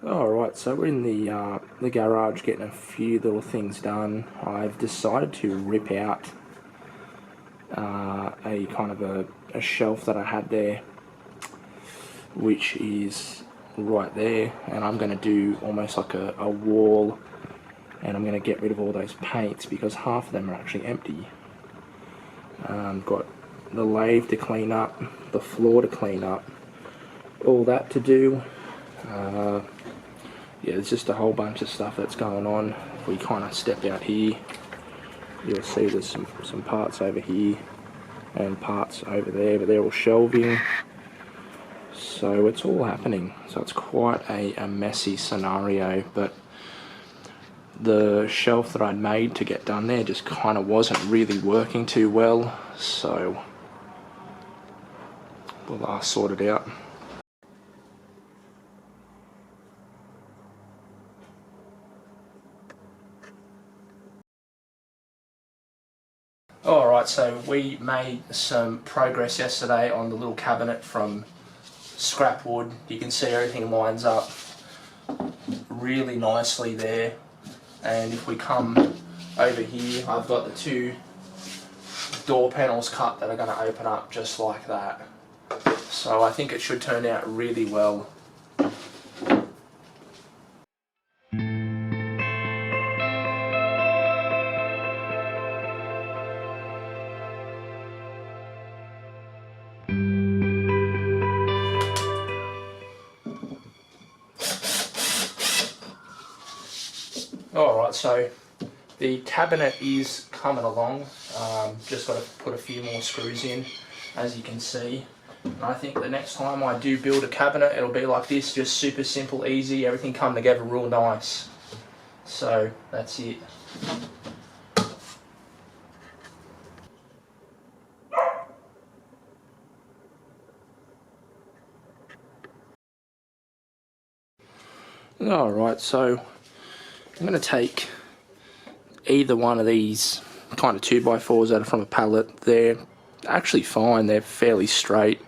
Alright, so we're in the garage getting a few little things done. I've decided to rip out a kind of a shelf that I had there, which is right there, and I'm going to do almost like a wall, and I'm going to get rid of all those paints because half of them are actually empty. Got the lathe to clean up, the floor to clean up, all that to do. Yeah, there's just a whole bunch of stuff that's going on. If we kind of step out here, you'll see there's some parts over here and parts over there, but they're all shelving. So it's all happening. So it's quite a messy scenario, but the shelf that I'd made to get done there just kind of wasn't really working too well. So we'll sort it out. Alright, so we made some progress yesterday on the little cabinet from scrap wood. You can see everything lines up really nicely there. And if we come over here, I've got the two door panels cut that are going to open up just like that. So I think it should turn out really well. Alright, so the cabinet is coming along. Just got to put a few more screws in, as you can see. And I think the next time I do build a cabinet, it'll be like this, just super simple, easy, everything come together real nice. So that's it. Alright, so I'm going to take either one of these kind of 2x4s that are from a pallet. They're actually fine, they're fairly straight,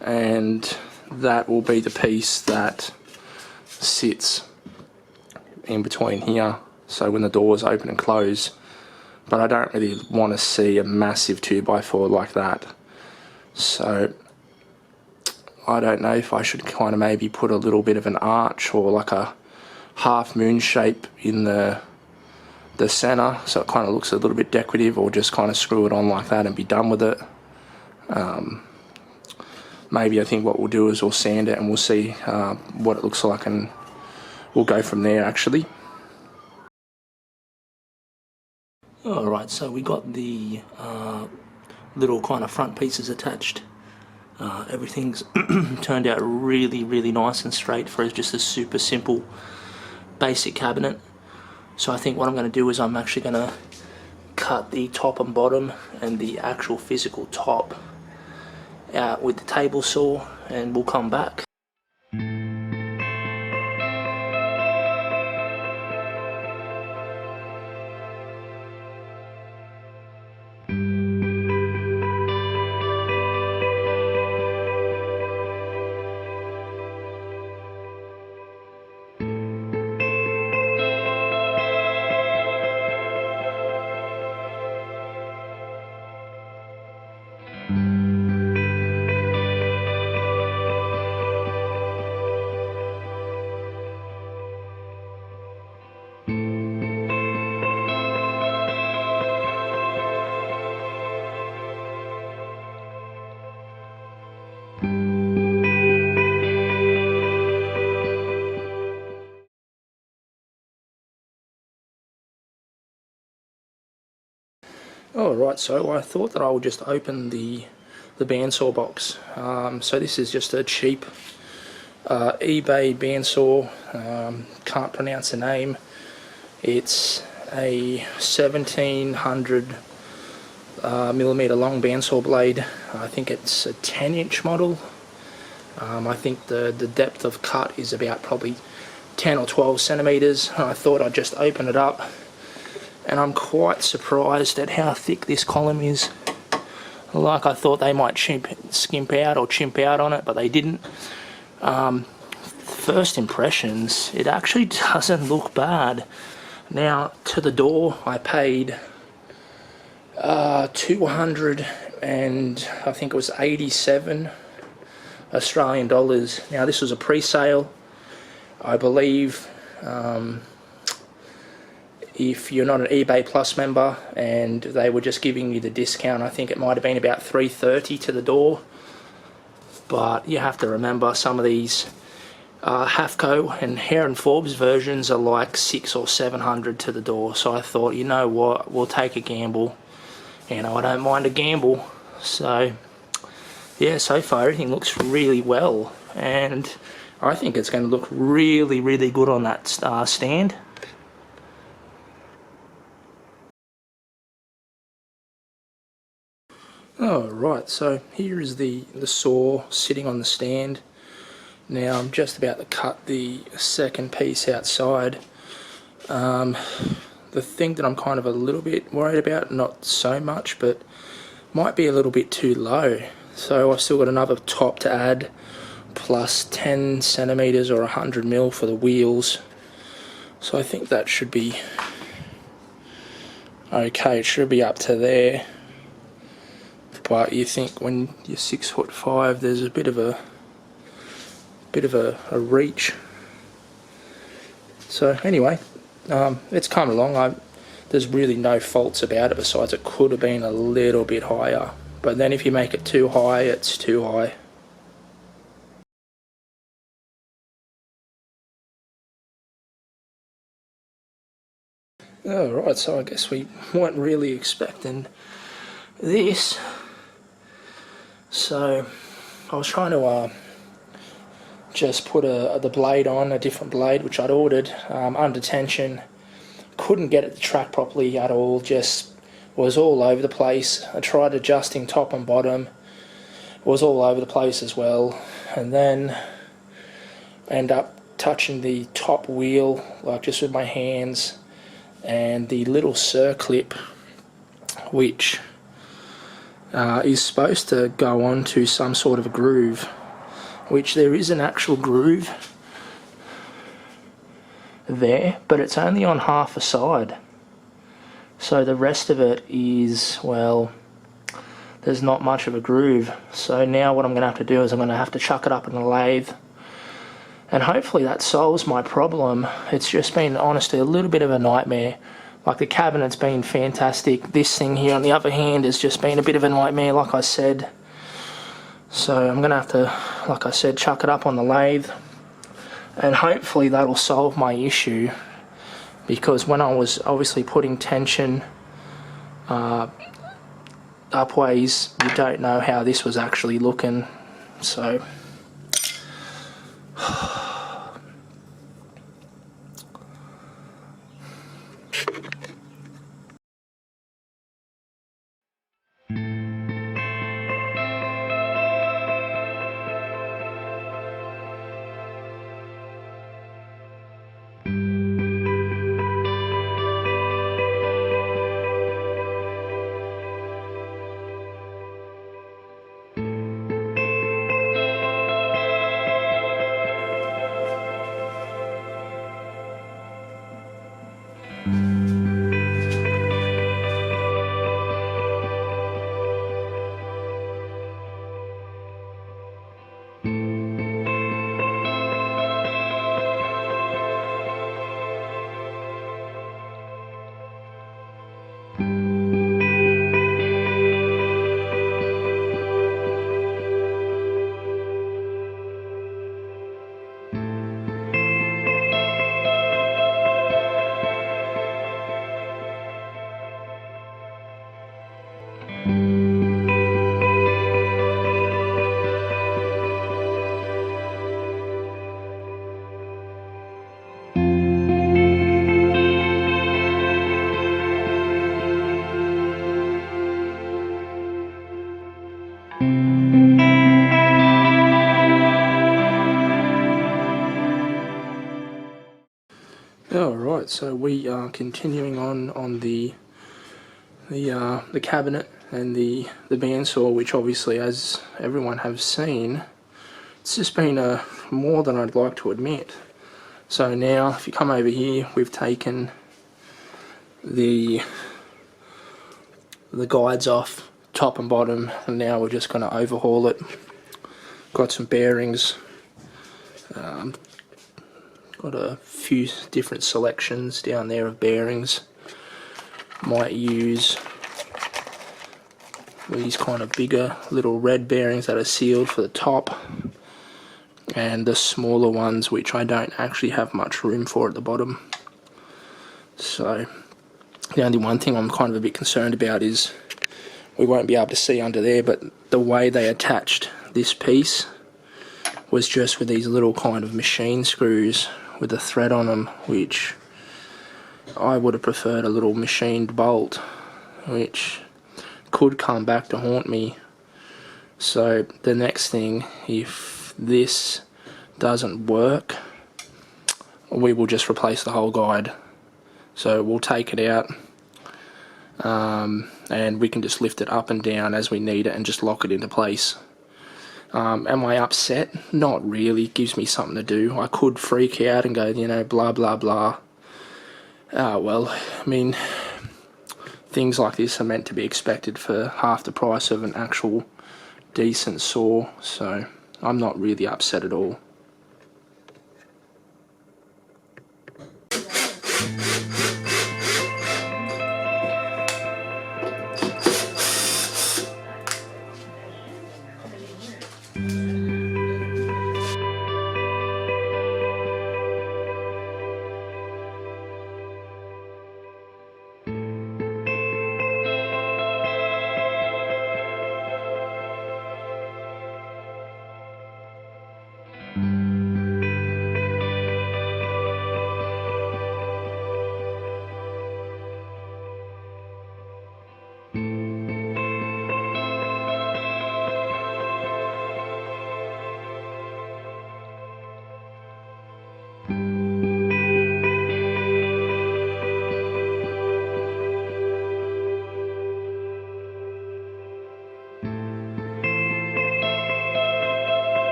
and that will be the piece that sits in between here, so when the doors open and close. But I don't really want to see a massive 2x4 like that, so I don't know if I should kind of maybe put a little bit of an arch or like a half moon shape in the center, so it kind of looks a little bit decorative, or just kind of screw it on like that and be done with it. Maybe I think what we'll do is we'll sand it and we'll see what it looks like, and we'll go from there actually. Alright, so we got the little kind of front pieces attached. Everything's turned out really nice and straight for just a super simple basic cabinet. So I think what I'm going to do is I'm actually going to cut the top and bottom and the actual physical top out with the table saw, and we'll come back. Alright, so I thought that I would just open the bandsaw box. So this is just a cheap eBay bandsaw, can't pronounce the name. It's a 1700 millimeter long bandsaw blade. I think it's a 10-inch model. I think the depth of cut is about probably 10 or 12 centimeters. I thought I'd just open it up, and I'm quite surprised at how thick this column is. Like, I thought they might skimp out or chimp out on it, but they didn't. first impressions, it actually doesn't look bad. Now, to the door, I paid 200 and I think it was 87 Australian dollars. Now, this was a pre-sale, I believe. If you're not an eBay Plus member, and they were just giving you the discount, I think it might have been about $330 to the door. But you have to remember, some of these Hafco and Hare & Forbes versions are like $600 or $700 to the door. So I thought, you know what, we'll take a gamble. You know, I don't mind a gamble. So yeah, so far everything looks really well, and I think it's going to look really, really good on that stand. Alright, so here is the saw sitting on the stand. Now I'm just about to cut the second piece outside. The thing that I'm kind of a little bit worried about, not so much, but might be a little bit too low. So I've still got another top to add, plus 10 centimeters or 100 mil for the wheels. So I think that should be okay. It should be up to there. But you think when you're 6'5", there's a bit of a reach. So anyway, it's coming along. There's really no faults about it, besides it could have been a little bit higher. But then if you make it too high, it's too high. Alright, so I guess we weren't really expecting this. So I was trying to just put the blade on, a different blade which I'd ordered, under tension. Couldn't get it to track properly at all, just was all over the place. I tried adjusting top and bottom, was all over the place as well, and then end up touching the top wheel, like just with my hands, and the little circlip, which is supposed to go on to some sort of a groove, which there is an actual groove there, but it's only on half a side. So the rest of it is, well, there's not much of a groove. So now what I'm going to have to do is I'm going to have to chuck it up in the lathe, and hopefully that solves my problem. It's just been, honestly, a little bit of a nightmare. Like, the cabinet's been fantastic. This thing here, on the other hand, has just been a bit of a nightmare, like I said. So I'm going to have to, like I said, chuck it up on the lathe, and hopefully that'll solve my issue. Because when I was obviously putting tension upways, you don't know how this was actually looking. So alright, so we are continuing on the cabinet and the bandsaw, which obviously, as everyone has seen, it's just been more than I'd like to admit. So now, if you come over here, we've taken the guides off, top and bottom, and now we're just going to overhaul it. Got some bearings, got a few different selections down there of bearings. Might use these kind of bigger little red bearings that are sealed for the top, and the smaller ones which I don't actually have much room for at the bottom. So the only one thing I'm kind of a bit concerned about is we won't be able to see under there, but the way they attached this piece was just with these little kind of machine screws with a thread on them, which I would have preferred a little machined bolt, which could come back to haunt me. So the next thing, if this doesn't work, we will just replace the whole guide. So we'll take it out, and we can just lift it up and down as we need it and just lock it into place. Am I upset? Not really. It gives me something to do. I could freak out and go, you know, blah blah blah. Well, I mean, things like this are meant to be expected for half the price of an actual decent saw, so I'm not really upset at all.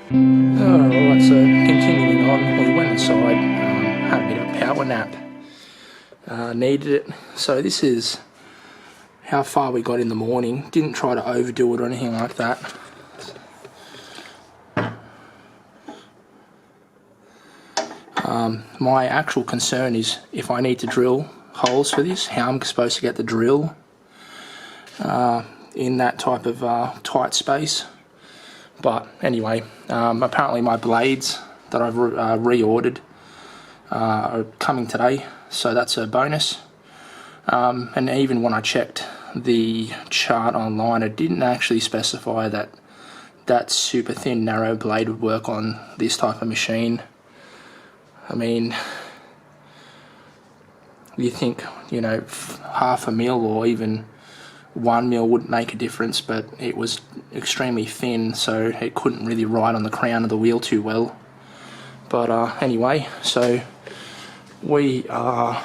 Alright, so continuing on, we went inside, had a bit of a power nap, needed it. So this is how far we got in the morning. Didn't try to overdo it or anything like that. My actual concern is if I need to drill holes for this, how I'm supposed to get the drill in that type of tight space. But anyway, apparently my blades that I've reordered are coming today, so that's a bonus. And even when I checked the chart online, it didn't actually specify that super thin narrow blade would work on this type of machine. I mean, you think, you know, $0.50 or even 1mm wouldn't make a difference, but it was extremely thin, so it couldn't really ride on the crown of the wheel too well. But anyway, so we are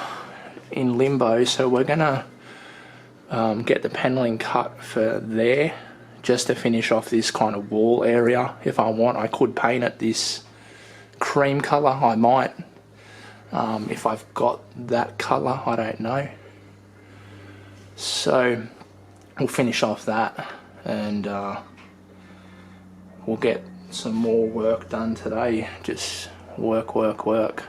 in limbo, so we're gonna get the paneling cut for there, just to finish off this kind of wall area. If I want, I could paint it this cream colour, I might. If I've got that colour, I don't know. So we'll finish off that, and we'll get some more work done today. Just work, work, work.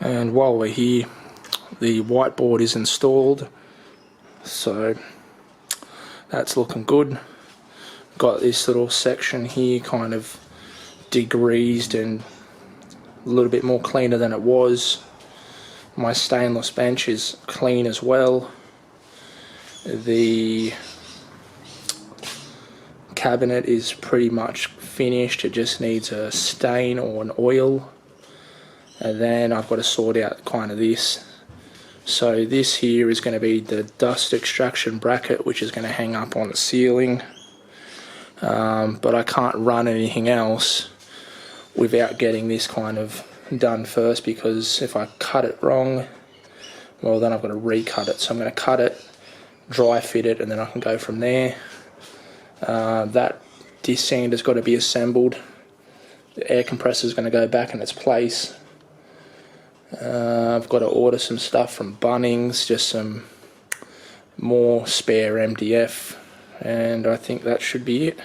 And while we're here, the whiteboard is installed, so that's looking good. Got this little section here kind of degreased and a little bit more cleaner than it was. My stainless bench is clean as well. The cabinet is pretty much finished, it just needs a stain or an oil. And then I've got to sort out kind of this. So this here is going to be the dust extraction bracket, which is going to hang up on the ceiling. But I can't run anything else without getting this kind of done first, because if I cut it wrong, well, then I've got to recut it. So I'm going to cut it, dry fit it, and then I can go from there. That disc sander's got to be assembled. The air compressor is going to go back in its place. I've got to order some stuff from Bunnings, just some more spare MDF, and I think that should be it.